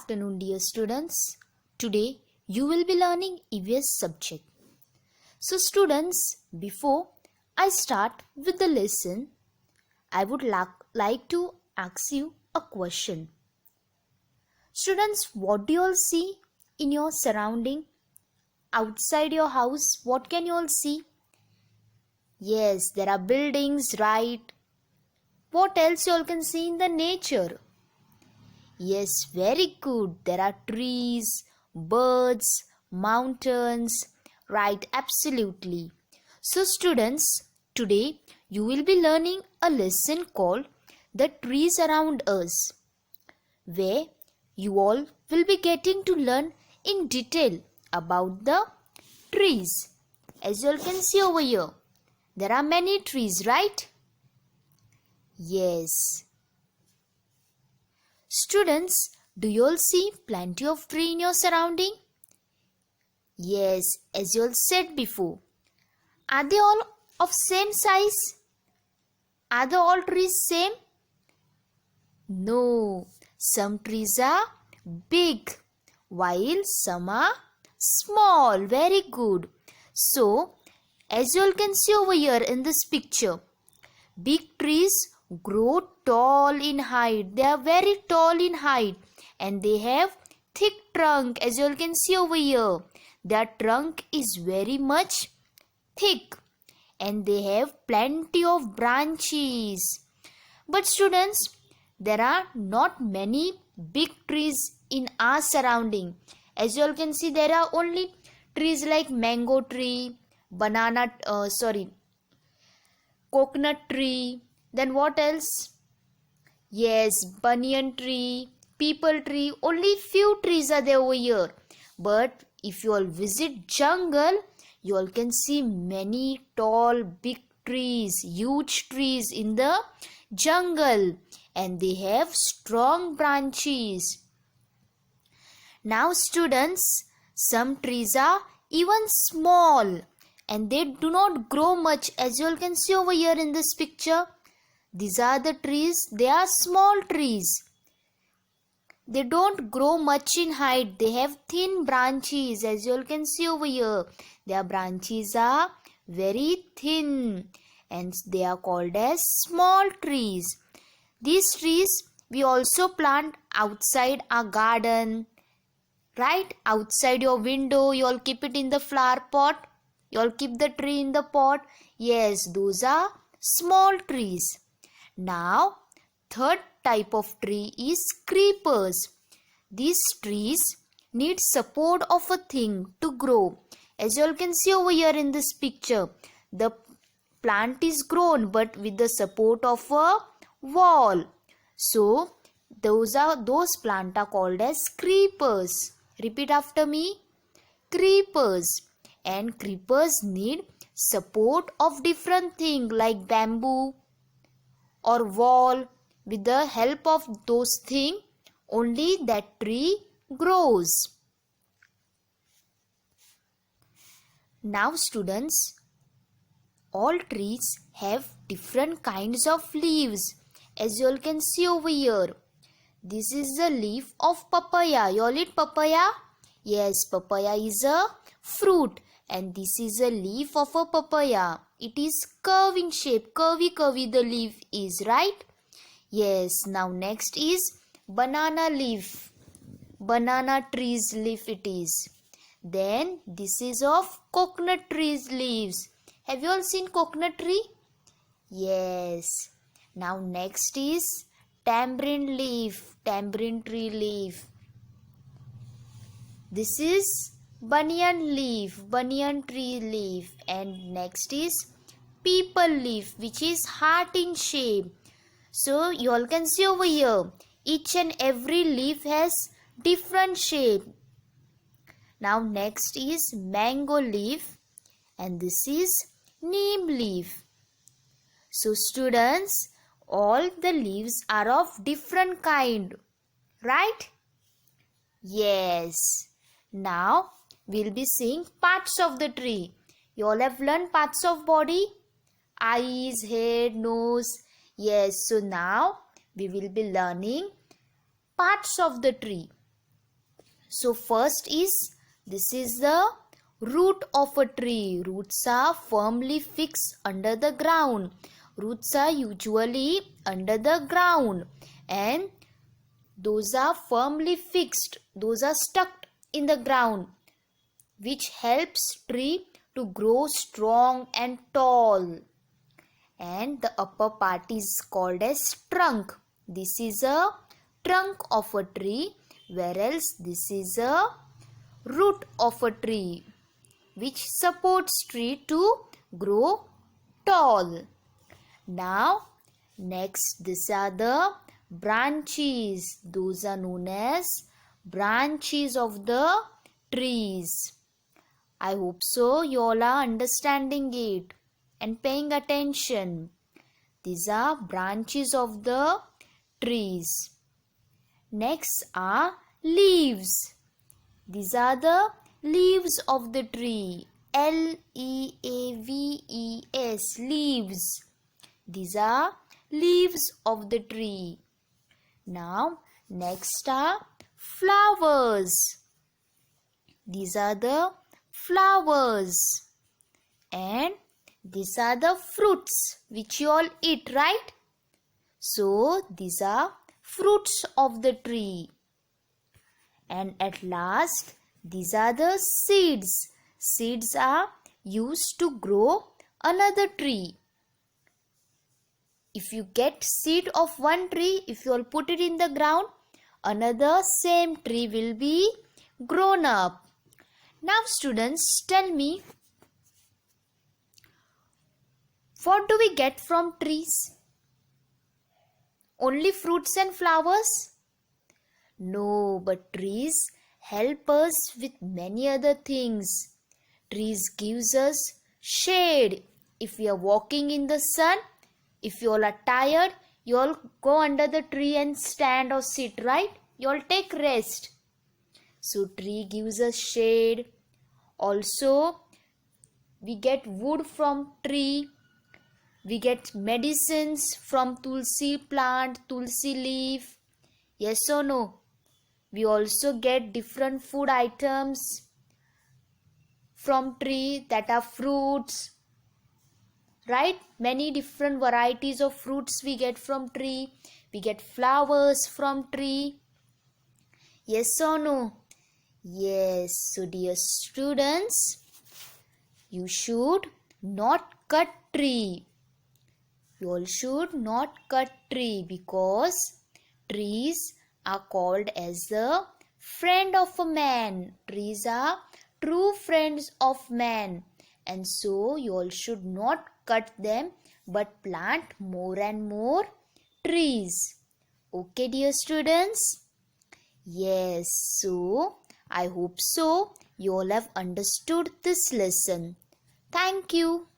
afternoon, dear students. Today you will be learning EVS subject. So students, before I start with the lesson, I would like to ask you a question. Students, what do you all see in your surrounding? Outside your house, what can you all see? Yes, there are buildings, right? What else you all can see in the nature? Yes, very good. There are trees, birds, mountains. Right, absolutely. So students, today you will be learning a lesson called The Trees Around Us, where you all will be getting to learn in detail about the trees. As you all can see over here, there are many trees, right? Yes. Students, do you all see plenty of tree in your surrounding? Yes, as you all said before. Are they all of same size? Are the all trees same? No, some trees are big while some are small. Very good. So, as you all can see over here in this picture, big trees grow tall in height. They are very tall in height and they have thick trunk. As you all can see over here, their trunk is very much thick and they have plenty of branches. But students, there are not many big trees in our surrounding. As you all can see, there are only trees like mango tree, coconut tree. Then what else? Yes, banyan tree, peepal tree. Only few trees are there over here. But if you all visit jungle, you all can see many tall, big trees, huge trees in the jungle, and they have strong branches. Now students, some trees are even small and they do not grow much. As you all can see over here in this picture, these are the trees. They are small trees. They don't grow much in height. They have thin branches. As you all can see over here, their branches are very thin and they are called as small trees. These trees we also plant outside our garden, right? Outside your window, you all keep it in the flower pot. You all keep the tree in the pot. Yes, those are small trees. Now, third type of tree is creepers. These trees need support of a thing to grow. As you all can see over here in this picture, the plant is grown but with the support of a wall. So, those plants are called as creepers. Repeat after me. Creepers. And creepers need support of different things like bamboo or wall. With the help of those things, only that tree grows. Now students, all trees have different kinds of leaves. As you all can see over here, this is the leaf of papaya. You all eat papaya? Yes, papaya is a fruit and this is a leaf of a papaya. It is curve in shape. Curvy the leaf is, right? Yes, now next is banana leaf. Banana tree's leaf it is. Then this is of coconut tree's leaves. Have you all seen coconut tree? Yes. Now next is tamarind leaf. Tamarind tree leaf. This is banyan leaf. Banyan tree leaf. And next is peepal leaf, which is heart in shape. So you all can see over here, each and every leaf has different shape. Now next is mango leaf and this is neem leaf. So students, all the leaves are of different kind, right? Yes. Now we'll be seeing parts of the tree. You all have learned parts of body, eyes, head, nose. Yes, so now we will be learning parts of the tree. So first is, this is the root of a tree. Roots are firmly fixed under the ground. Roots are usually under the ground, and those are firmly fixed. Those are stuck in the ground, which helps tree to grow strong and tall. And the upper part is called as trunk. This is a trunk of a tree, whereas this is a root of a tree, which supports tree to grow tall. Now next, these are the branches. Those are known as branches of the trees. I hope so you all are understanding it and paying attention. These are branches of the trees. Next are leaves. These are the leaves of the tree. Leaves, leaves. These are leaves of the tree. Now next are flowers. These are the flowers. And these are the fruits which you all eat, right? So these are fruits of the tree. And at last, these are the seeds. Seeds are used to grow another tree. If you get seed of one tree, if you all put it in the ground, another same tree will be grown up. Now students, tell me, what do we get from trees? Only fruits and flowers? No, but trees help us with many other things. Trees gives us shade. If we are walking in the sun, if you all are tired, you all go under the tree and stand or sit, right? You all take rest. So tree gives us shade. Also, we get wood from tree. We get medicines from tulsi plant, tulsi leaf. Yes or no? We also get different food items from tree, that are fruits, right? Many different varieties of fruits we get from tree. We get flowers from tree. Yes or no? Yes. So dear students, you should not cut tree. You all should not cut tree, because trees are called as the friend of a man. Trees are true friends of man, and so you all should not cut them but plant more and more trees. Okay, dear students? Yes, so I hope so you all have understood this lesson. Thank you.